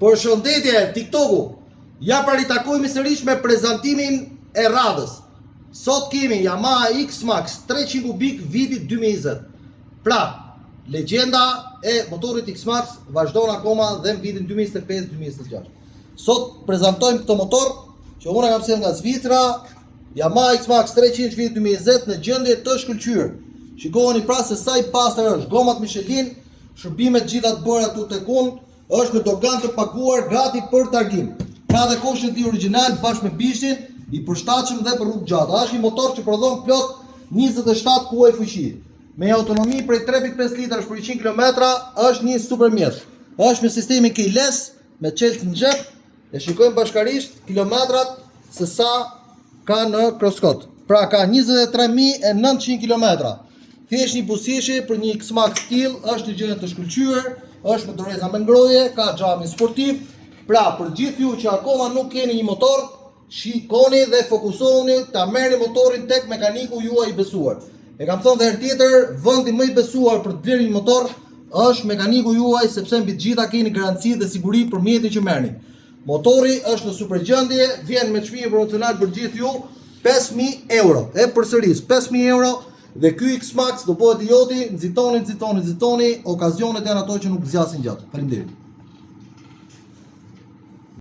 Përshëndetje TikToku. Ja pra ritakojmë sërish me prezantimin e radhës. Sot kemi Yamaha X-Max 300 kubik vitit 2020. Pra, legjenda e motorit X-Max vazhdon akoma dhe në vitin 2025-2026. Sot prezantojmë këtë motor që unë kam sjellë nga Zvicra, Yamaha X-Max 300 vitit 2020 në gjendje të shkëlqyer. Shikoni pra se sa i pastër është, gomat Michelin, shërbimet gjitha të bëra tu tek unë, është me dogan të paguar gati për targim. Ka dhe koshin ti original bashkë me bishtin, i përshtatshëm dhe për rrugë gjatë. Është një motor që prodhon plot 27 kuaj fuqi. Me autonomi prej 3.5 litrash për 100 km, është një super mjet. Është me sistemin keyless, me çelës në xhep. E shikojmë bashkarisht kilometrat se sa ka në kroskot. Pra ka 23.900 km. Thjesht një buzëqeshje për një X-Max still, është në gjendje të shkëlqyer, është me doreza me ngroje, ka xhami sportiv. Pra, për gjithë ju që akoma nuk keni një motor, shikoni dhe fokusoni ta merrni motorin tek mekaniku juaj i besuar. E kam thënë dhe herë tjetër, vendi më i besuar për të blerë një motor është mekaniku juaj, sepse mbi të gjitha keni garanci dhe siguri për mjetin që merrni. Motori është në super gjendje, vjen me çmim promocional për gjithë ju, 5.000 euro. E përsëris, 5.000 euro. Dhe ky X-Max do bëhet i joti, nxitoni, okazionet janë ato që nuk zgjasin gjatë. Faleminderit.